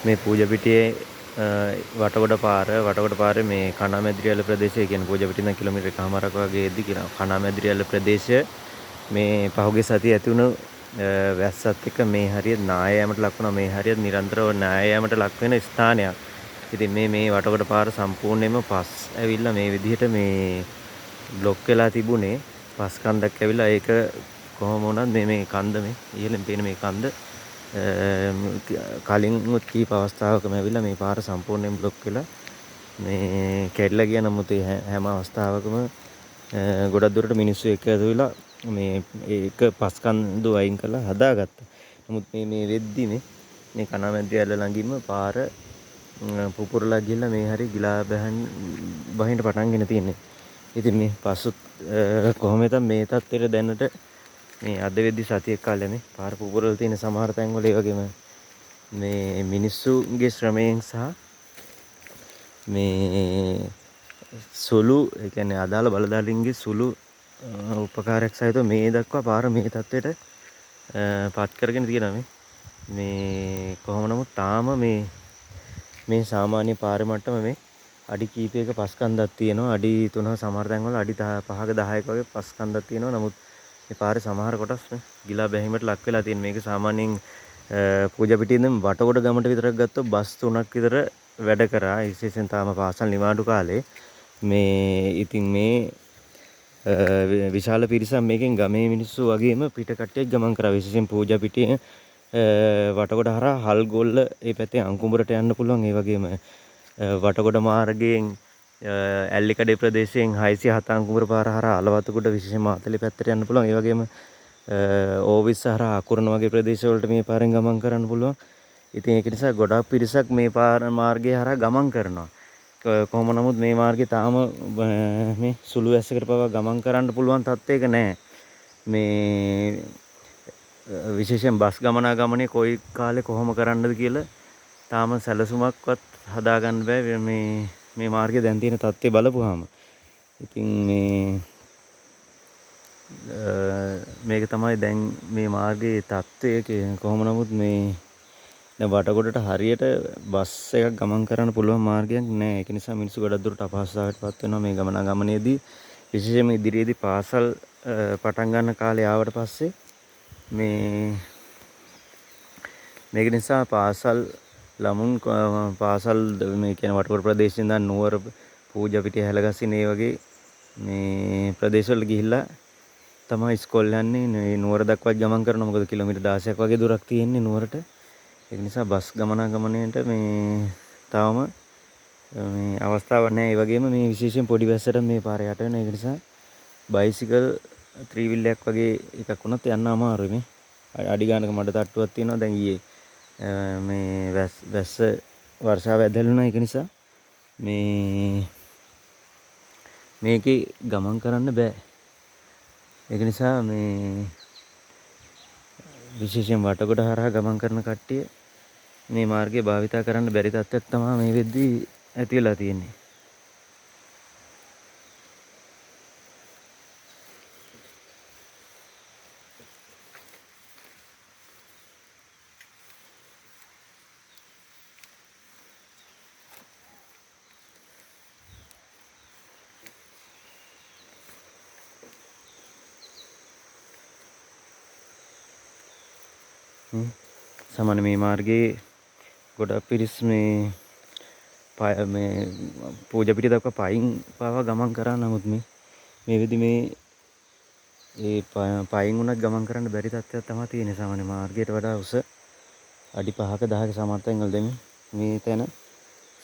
මේ පූජපිටියේ වටකොට පාරේ මේ කණාමැදිරියල ප්‍රදේශය කියන්නේ පූජපිටිය ඉඳන් කිලෝමීටර් එකමාරක් වගේ එද්දි කියන කණාමැදිරියල ප්‍රදේශය මේ පහුගිය සතියේ ඇති වුණු වැස්සත් එක්ක මේ හරියට නාය යාමට ලක් වුණා. මේ හරියට නිරන්තරව නාය යාමට ලක් වෙන ස්ථානයක්. ඉතින් මේ වටකොට පාර සම්පූර්ණයෙන්ම පස් ඇවිල්ලා මේ විදිහට මේ બ્લોක් වෙලා තිබුණේ. පස් කන්දක් ඇවිල්ලා ඒක කොහොම වුණත් මේ කන්ද මේ ඉහළින් පේන මේ කන්ද කලින්ුත් කීප අවස්ථාවකම ඇවිල්ලා මේ පාර සම්පූර්ණයෙන් બ્લોක් වෙලා මේ කැඩලා ගියා. නමුත් හැම අවස්ථාවකම ගොඩක් දුරට මිනිස්සු එකතු වෙලා මේ ඒක පස් කන්දු අයින් කරලා හදාගත්තා. නමුත් මේ වෙද්දි මේ කණාමැදිරියල ළඟින්ම පාර පුපුරලා ගිහලා මේ හරිය ගිලා බහින්න පටන්ගෙන තියෙන්නේ. ඉතින් මේ පස්සුත් කොහොමද මේ තත්ත්වෙට දැනට මේ අද වෙද්දි සතියක් කාලෙ මේ පාර පුපුරලා තියෙන සමහර තැන්වල ඒ වගේම මේ මිනිස්සුගේ ශ්‍රමයෙන් සහ මේ සුළු ඒ කියන්නේ අදාළ බලධාරීන්ගේ සුළු උපකාරයක් සහිතව මේ දක්වා පාර මේ තත්ත්වයට පත් කරගෙන තියෙනවා. මේ කොහොම නමුත් තාම මේ සාමාන්‍ය පාරේ මට්ටම මේ අඩි කීපයක පස්කන්දක් තියෙනවා. අඩි 3 සමහර තැන්වල අඩි 5ක 10ක වගේ පස්කන්දක් තියෙනවා. නමුත් මේ පාරේ සමහර කොටස් ගිලා බැහිමට ලක් වෙලා තියෙන. මේක සාමාන්‍යයෙන් පූජාපිටියෙන් වටකොට ගමට විතරක් ගත්තොත් බස් 3ක් විතර වැඩ කරා. විශේෂයෙන් තාම පාසල් නිවාඩු කාලේ මේ ඉතින් මේ විශාල පිරිසක් මේකෙන් ගමේ මිනිස්සු වගේම පිට කට්ටියක් ගමන් කරා. විශේෂයෙන් පූජාපිටියේ වටකොට හරහා හල්ගොල්ල ඒ පැත්තේ අංකුඹරට යන්න පුළුවන්. ඒ වගේම වටකොට මාර්ගයෙන් ඇල්ලිකඩේ ප්‍රදේශයෙන් 607 අංකුඹර පාර හරහා අලවතුගොඩ විශේෂයෙන්ම මාතලේ පැත්තට යන්න පුළුවන්. ඒ වගේම ඕවිස් හරහා අකුරණ වගේ ප්‍රදේශවලට මේ පාරෙන් ගමන් කරන්න පුළුවන්. ඉතින් ඒක නිසා ගොඩාක් පිරිසක් මේ පාර මාර්ගය හරහා ගමන් කරනවා. කොහොම නමුත් මේ මාර්ගය තාම මේ සුළු වැස්සකට පවා ගමන් කරන්න පුළුවන් තත්ත්වයක නැහැ. මේ විශේෂයෙන් බස් ගමනාගමනේ කොයි කාලේ කොහොම කරන්නද කියලා තාම සැලසුමක්වත් හදාගන්න බෑ මේ මාර්ගය දැන් තියෙන තත්ත්වය බලපුවාම. ඉතින් මේක තමයි දැන් මේ මාර්ගයේ තත්ත්වය. කොහොම නමුත් මේ දැන් වටකොටට හරියට බස් එකක් ගමන් කරන්න පුළුවන් මාර්ගයක් නැහැ. ඒක නිසා මිනිස්සු ගොඩක් දුරට අපහසුතාවයටපත් වෙනවා මේ ගමනාගමනයේදී. විශේෂයෙන්ම ඉදිරියේදී පාසල් පටන් ගන්න කාලේ ආවට පස්සේ මේක නිසා පාසල් ළමුන් පාසල් මේ කියන වටකොට ප්‍රදේශයෙන් ඉඳන් නුවර පූජාපිටිය හැලගස්සින ඒ වගේ මේ ප්‍රදේශවල ගිහිල්ලා තමයි ඉස්කෝලේ යන්නේ. මේ නුවර දක්වා ගමන් කරනවා. මොකද කිලෝමීටර් 16ක් වගේ දුරක් තියෙන්නේ නුවරට. ඒක නිසා බස් ගමනාගමනයට මේ තාම මේ අවස්ථාවක් නැහැ. ඒ වගේම මේ විශේෂයෙන් පොඩි බස්සට මේ පාර යට වෙන. ඒක නිසා බයිසිකල් ත්‍රිවිල් එකක් වගේ එකක් වුණත් යන්න අමාරුයි. මේ අඩි ගානක මඩ තට්ටුවක් තියෙනවා. දැන් ඊයේ මේ වැස්ස වර්ෂාව ඇදලුණා. ඒක නිසා මේකේ ගමන් කරන්න බෑ. ඒක නිසා මේ විශේෂයෙන් වටකොට හරහා ගමන් කරන කට්ටිය මේ මාර්ගය භාවිතා කරන්න බැරි තත්ත්වයක් තමයි මේ වෙද්දී ඇති වෙලා තියෙන්නේ. සාමාන්‍ය මේ මාර්ගයේ ගොඩක් පිරිස් මේ පූජාපිටිය දක්වා පයින් පාවා ගමන් කරා. නමුත් මේ වෙදි පයින් උනත් ගමන් කරන්න බැරි තත්ත්වයක් තමයි තියෙන්නේ. සාමාන්‍ය මාර්ගයට වඩා උස අඩි 5ක 10ක සමර්ථයෙන් වල දෙමින් මේ තැන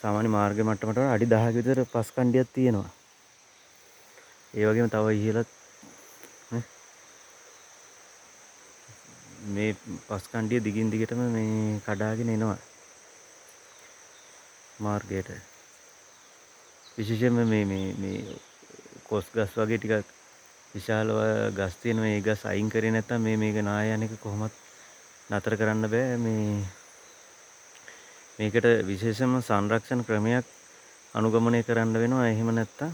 සාමාන්‍ය මාර්ග මට්ටමට වඩා අඩි 10ක විතර පස් කණ්ඩියක් තියෙනවා. ඒ වගේම තව ඉහළත් මේ පස් කණ්ඩිය දිගින් දිගටම මේ කඩාගෙන එනවා මාර්ගයට. විශේෂයෙන්ම මේ කොස් ගස් වගේ ටිකක් විශාලව ගස් තියෙනවා. මේ ගස් අයින් කරේ නැත්නම් මේක නායන එක කොහොමත් නතර කරන්න බෑ. මේකට විශේෂයෙන්ම සංරක්ෂණ ක්‍රමයක් අනුගමනය කරන්න වෙනවා. එහෙම නැත්නම්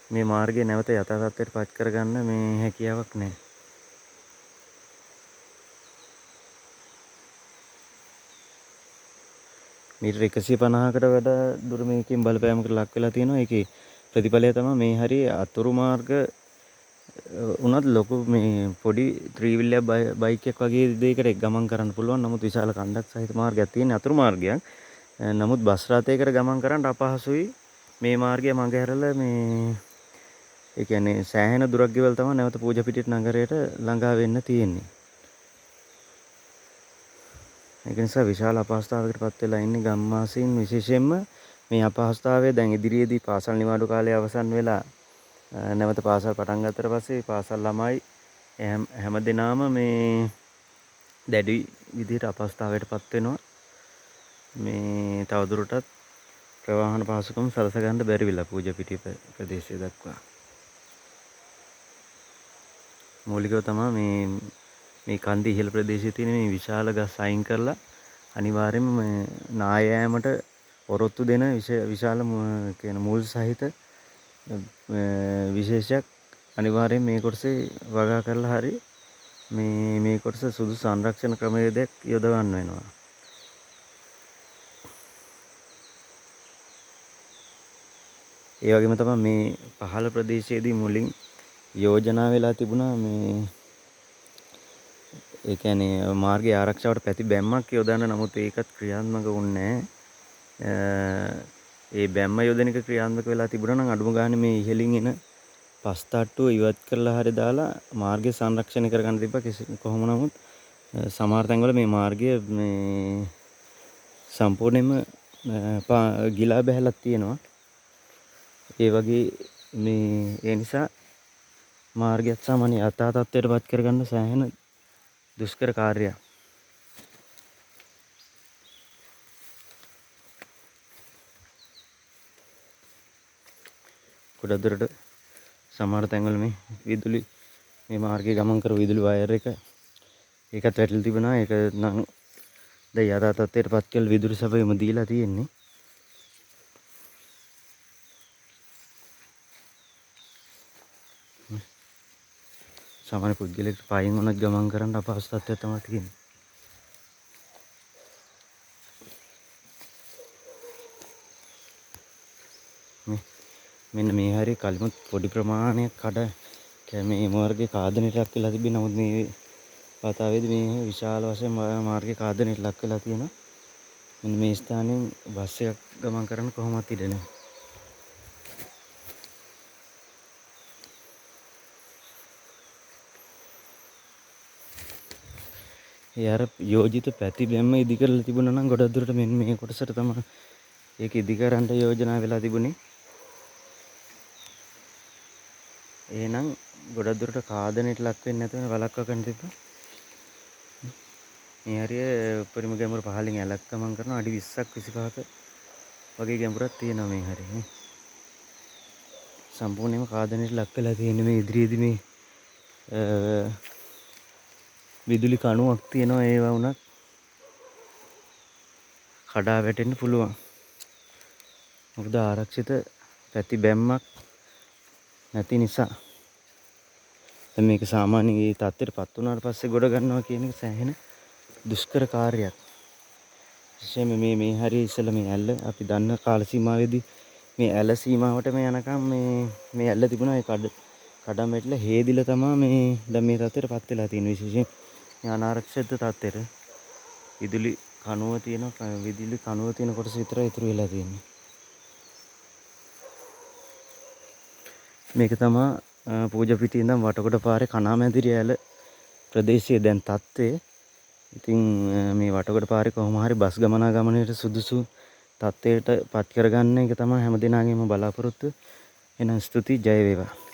මේ මාර්ගය නැවත යථා තත්ත්වයට පත් කරගන්න මේ හැකියාවක් නැහැ. මීටර 150කට වඩා දුර මේකෙන් බලපෑමකට ලක් වෙලා තියෙනවා. ඒකේ ප්‍රතිඵලය තමයි මේ හරිය අතුරු මාර්ග උනත් ලොකු මේ පොඩි ත්‍රිවිල්ය බයික් එකක් වගේ දෙයකට ගමන් කරන්න පුළුවන්. නමුත් විශාල කණ්ඩක් සහිත මාර්ගයක් තියෙන අතුරු මාර්ගයක්. නමුත් බස් රථයකට ගමන් කරන්න අපහසුයි. මේ මාර්ගය මඟ හැරලා මේ ඒ කියන්නේ සෑහෙන දුරක් ගෙවල් තමයි නැවත පූජාපිටිය නගරයට ළඟා වෙන්න තියෙන්නේ. ඒක නිසා විශාල අපහසුතාවයකට පත් වෙලා ඉන්නේ ගම්වාසීන් විශේෂයෙන්ම මේ අපහසුතාවය දැන් ඉදිරියේදී පාසල් නිවාඩු කාලය අවසන් වෙලා නැවත පාසල් පටන් ගත්තට පස්සේ පාසල් ළමයි හැම දිනම මේ දැඩි විදිහට අපහසුතාවයට පත් වෙනවා. මේ තවදුරටත් ප්‍රවාහන පහසුකම් සලස ගන්න බැරි වෙලා පූජාපිටිය ප්‍රදේශය දක්වා. මූලිකව තමයි මේ කන්ද ඉහළ ප්‍රදේශයේ තියෙන මේ විශාල ගස් අයින් කරලා අනිවාර්යයෙන්ම මේ නායෑමට ඔරොත්තු දෙන විශාල කියන මුල් සහිත විශේෂයක් අනිවාර්යයෙන් මේ කොටසේ වගා කරලා හරි මේ කොටස සුදුසු සංරක්ෂණ ක්‍රමවේදයක් යොදවන්න වෙනවා. ඒ වගේම තමයි මේ පහළ ප්‍රදේශයේදී මුලින් යෝජනා වෙලා තිබුණා මේ ඒ කියන්නේ මාර්ගයේ ආරක්ෂාවට පැති බැම්මක් යොදන්න. නමුත් ඒකත් ක්‍රියාත්මක වුණේ නැහැ. ඒ බැම්ම යොදන එක ක්‍රියාත්මක වෙලා තිබුණා නම් අඩුම ගානේ මේ ඉහළින් එන පස් තට්ටුව ඉවත් කරලා හරි දාලා මාර්ගය සංරක්ෂණය කරගන්න තිබ්බා. කොහොම නමුත් සමහර තැන්වල මේ මාර්ගය මේ සම්පූර්ණයෙන්ම ගිලා බැහැලා තියෙනවා. ඒ වගේ ඒ නිසා මාර්ගයත් සාමාන්‍ය යථා තත්ත්වයට පත් කරගන්න සෑහෙන දුෂ්කර කාර්යයක්. ගොඩක් දුරට සමහර තැන්වල මේ විදුලි මේ මාර්ගයේ ගමන් කරපු විදුලි වයර් එක ඒකත් වැටලා තිබුණා. ඒක නම් දැන් යථා තත්ත්වයට පත් කරලා විදුලි සපයම දීලා තියෙන්නේ. සාමාන්‍ය පුද්ගලයෙක් පයින් උනත් ගමන් කරන්න අපහසු තත්ත්වයක් තමයි තියෙන්නේ. මෙන්න මේ හරිය කලිමුත් පොඩි ප්‍රමාණයක් මේ මාර්ගයේ කාදනයට ලක් වෙලා තිබෙන. නමුත් මේ වතාවේදී මේ විශාල වශයෙන් මාර්ගයේ කාදනයට ලක් වෙලා තියෙනවා. මෙන්න මේ ස්ථානයෙන් බස් එකක් ගමන් කරන්න කොහොමවත් ඉඩ නැහැ. ඒ අර යෝජිත පැති බැම්ම ඉදි කරලා තිබුණා නම් ගොඩක් දුරට මෙන්න මේ කොටසට තමයි ඒක ඉදි කරන්න යෝජනා වෙලා තිබුණේ. එහෙනම් ගොඩක් දුරට කාදනයට ලක් වෙන්නේ නැතුව වලක්ව ගන්න තිබ්බා. මේ හරිය උපරිම ගැඹුර පහලින් ඇලක් ගමන් කරන අඩි 20ක් 25ක වගේ ගැඹුරක් තියෙනවා මේ හරිය. සම්පූර්ණයෙන්ම කාදනයට ලක් වෙලා තියෙන මේ ඉදිරියේදී මේ විදුලි කණුවක් තියෙනවා. ඒවා වුණත් කඩා වැටෙන්න පුළුවන්. මොකද ආරක්ෂිත පැති බැම්මක් නැති නිසා. දැන් මේක සාමාන්‍ය මේ තත්ත්වයට පත් වුණාට පස්සේ ගොඩ ගන්නවා කියන එක සෑහෙන දුෂ්කර කාර්යයක්. විශේෂයෙන්ම මේ හරිය ඉස්සෙල්ලා මේ ඇල්ල අපි දන්න කාල සීමාවේදී මේ ඇල සීමාවටම යනකම් මේ ඇල්ල තිබුණා. ඒ කඩම් වැටිලා හේදිලා තමයි දැන් මේ තත්ත්වයට පත් වෙලා තියෙන්නේ. විශේෂයෙන් මේ අනාරක්ෂිත තත්ත්වෙට විදුලි කණුව තියෙන කොටස විතරයි ඉතුරු වෙලා තියෙන්නේ. මේක තමයි පූජාපිටියේ ඉඳන් වටකොට පාරේ කණාමැදිරිය ඇල ප්‍රදේශයේ දැන් තත්ත්වය. ඉතින් මේ වටකොට පාරේ කොහොම හරි බස් ගමනාගමනයට සුදුසු තත්ත්වයට පත් කරගන්න එක තමයි හැම දිනාගේම බලාපොරොත්තුව. එහෙනම් ස්තුතියි, ජය වේවා.